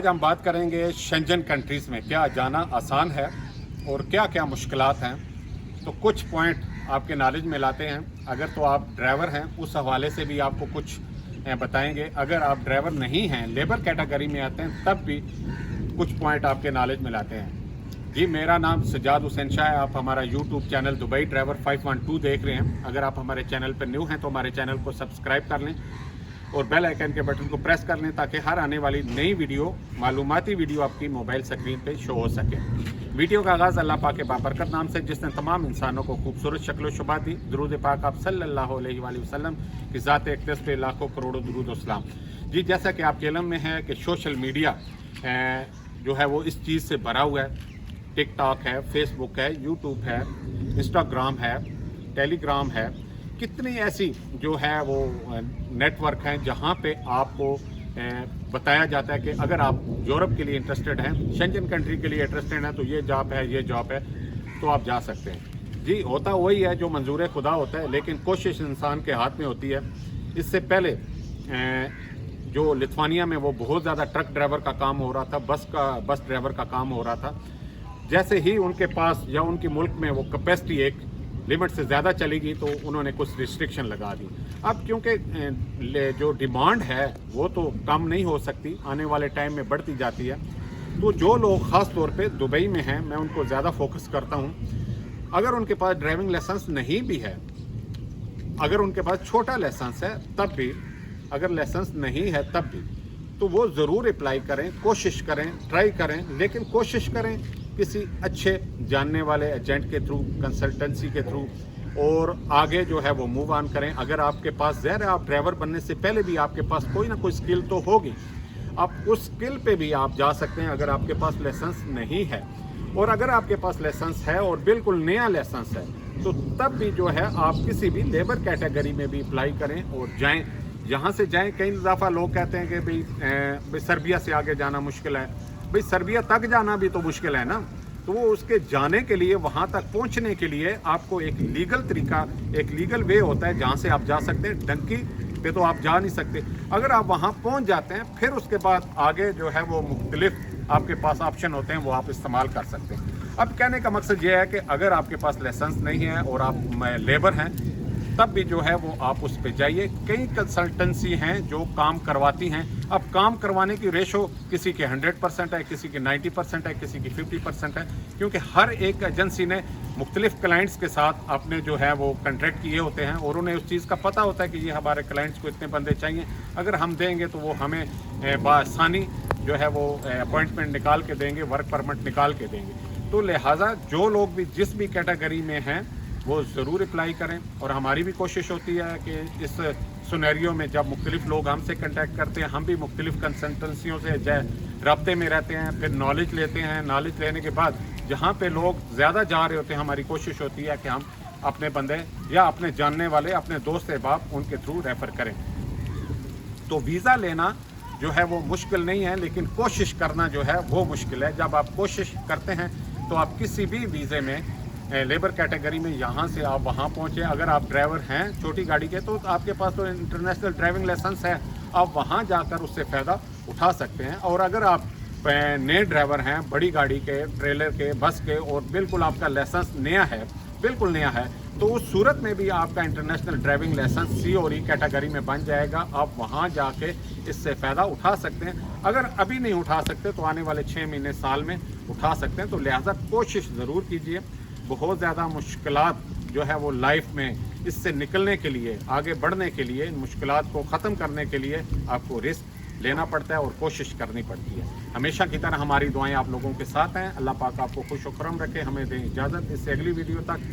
आज हम बात करेंगे शेंजन कंट्रीज़ में क्या जाना आसान है और क्या क्या मुश्किलात हैं। तो कुछ पॉइंट आपके नॉलेज में लाते हैं। अगर तो आप ड्राइवर हैं उस हवाले से भी आपको कुछ बताएंगे। अगर आप ड्राइवर नहीं हैं, लेबर कैटेगरी में आते हैं, तब भी कुछ पॉइंट आपके नॉलेज में लाते हैं। जी, मेरा नाम सजाद हुसैन शाह है। आप हमारा यूट्यूब चैनल दुबई ड्राइवर 512 देख रहे हैं। अगर आप हमारे चैनल पर न्यू हैं तो हमारे चैनल को सब्सक्राइब कर लें और बेल आइकन के बटन को प्रेस कर लें ताकि हर आने वाली नई वीडियो, मालूमाती वीडियो आपकी मोबाइल स्क्रीन पे शो हो सके। वीडियो का आगाज़ अल्लाह पाक के बाबरकत नाम से, जिसने तमाम इंसानों को खूबसूरत शक्ल शुबा दी। दरूद पाक आप सल्लल्लाहु अलैहि वसल्लम की ज़ात अक़दस पे लाखों करोड़ों दरूद व सलाम। जी, जैसा कि आपके इल्म में है कि सोशल मीडिया जो है वो इस चीज़ से भरा हुआ है। टिकटॉक है, फेसबुक है, यूट्यूब है, इंस्टाग्राम है, टेलीग्राम है, कितनी ऐसी जो है वो नेटवर्क हैं जहां पे आपको बताया जाता है कि अगर आप यूरोप के लिए इंटरेस्टेड हैं, शेंजन कंट्री के लिए इंटरेस्टेड हैं, तो ये जॉब है, तो आप जा सकते हैं। जी, होता वही है जो मंजूर खुदा होता है, लेकिन कोशिश इंसान के हाथ में होती है। इससे पहले जो लिथुआनिया में वो बहुत ज़्यादा ट्रक ड्राइवर का काम हो रहा था, बस ड्राइवर का काम हो रहा था। जैसे ही उनके पास या उनके मुल्क में वो कैपेसिटी एक लिमिट से ज़्यादा चलेगी तो उन्होंने कुछ रिस्ट्रिक्शन लगा दी। अब क्योंकि जो डिमांड है वो तो कम नहीं हो सकती, आने वाले टाइम में बढ़ती जाती है, तो जो लोग ख़ास तौर पे दुबई में हैं, मैं उनको ज़्यादा फोकस करता हूँ। अगर उनके पास ड्राइविंग लाइसेंस नहीं भी है, अगर उनके पास छोटा लाइसेंस है तब भी, अगर लाइसेंस नहीं है तब भी, तो वो ज़रूर अप्लाई करें, कोशिश करें, ट्राई करें, लेकिन कोशिश करें किसी अच्छे जानने वाले एजेंट के थ्रू, कंसल्टेंसी के थ्रू, और आगे जो है वो मूव ऑन करें। अगर आपके पास ज़ाहिर है, आप ड्राइवर बनने से पहले भी आपके पास कोई ना कोई स्किल तो होगी, आप उस स्किल पे भी आप जा सकते हैं अगर आपके पास लाइसेंस नहीं है। और अगर आपके पास लाइसेंस है और बिल्कुल नया लाइसेंस है, तो तब भी जो है आप किसी भी लेबर कैटेगरी में भी अप्लाई करें और जाएँ, यहाँ से जाएँ। कई दफ़ा लोग कहते हैं कि भाई सर्बिया से आगे जाना मुश्किल है। भाई सर्बिया तक जाना भी तो मुश्किल है ना, तो वो उसके जाने के लिए, वहाँ तक पहुँचने के लिए आपको एक लीगल तरीका, एक लीगल वे होता है जहाँ से आप जा सकते हैं। डंकी पे तो आप जा नहीं सकते। अगर आप वहाँ पहुँच जाते हैं, फिर उसके बाद आगे जो है वो मुख्तलिफ आपके पास ऑप्शन होते हैं, वो आप इस्तेमाल कर सकते हैं। अब कहने का मकसद ये है कि अगर आपके पास लाइसेंस नहीं है और आप लेबर हैं, तब भी जो है वो आप उस पे जाइए। कई कंसल्टेंसी हैं जो काम करवाती हैं। अब काम करवाने की रेशो किसी के 100% है, किसी के 90% है, किसी की 50% है, क्योंकि हर एक एजेंसी ने मुख्तलिफ क्लाइंट्स के साथ अपने जो है वो कॉन्ट्रैक्ट किए होते हैं और उन्हें उस चीज़ का पता होता है कि ये हमारे क्लाइंट्स को इतने बंदे चाहिए। अगर हम देंगे तो वो हमें बआसानी जो है वो अपॉइंटमेंट निकाल के देंगे, वर्क परमिट निकाल के देंगे। तो लिहाजा जो लोग भी जिस भी कैटेगरी में हैं वो ज़रूर अप्लाई करें। और हमारी भी कोशिश होती है कि इस सिनेरियो में जब मुख्तलिफ लोग हमसे कांटेक्ट करते हैं, हम भी मुख्तलिफ कंसल्टेंसियों से रब्ते में रहते हैं, फिर नॉलेज लेते हैं। नॉलेज लेने के बाद जहाँ पे लोग ज़्यादा जा रहे होते हैं, हमारी कोशिश होती है कि हम अपने बंदे या अपने जानने वाले, अपने दोस्त अहबाब, उनके थ्रू रेफ़र करें। तो वीज़ा लेना जो है वो मुश्किल नहीं है, लेकिन कोशिश करना जो है वो मुश्किल है। जब आप कोशिश करते हैं तो आप किसी भी वीज़े में, लेबर कैटेगरी में, यहाँ से आप वहाँ पहुँचे। अगर आप ड्राइवर हैं छोटी गाड़ी के, तो आपके पास तो इंटरनेशनल ड्राइविंग लाइसेंस है, आप वहाँ जाकर उससे फ़ायदा उठा सकते हैं। और अगर आप नए ड्राइवर हैं, बड़ी गाड़ी के, ट्रेलर के, बस के, और बिल्कुल आपका लाइसेंस नया है, बिल्कुल नया है, तो उस सूरत में भी आपका इंटरनेशनल ड्राइविंग लाइसेंस सी और ई कैटेगरी में बन जाएगा। आप वहाँ जाके इससे फ़ायदा उठा सकते हैं। अगर अभी नहीं उठा सकते तो आने वाले 6 महीने, साल में उठा सकते हैं। तो लिहाजा कोशिश ज़रूर कीजिए। बहुत ज़्यादा मुश्किलात जो है वो लाइफ में, इससे निकलने के लिए, आगे बढ़ने के लिए, इन मुश्किलात को ख़त्म करने के लिए आपको रिस्क लेना पड़ता है और कोशिश करनी पड़ती है। हमेशा की तरह हमारी दुआएं आप लोगों के साथ हैं। अल्लाह पाक आपको खुश व खुर्रम रखे। हमें दें इजाज़त। इससे अगली वीडियो तक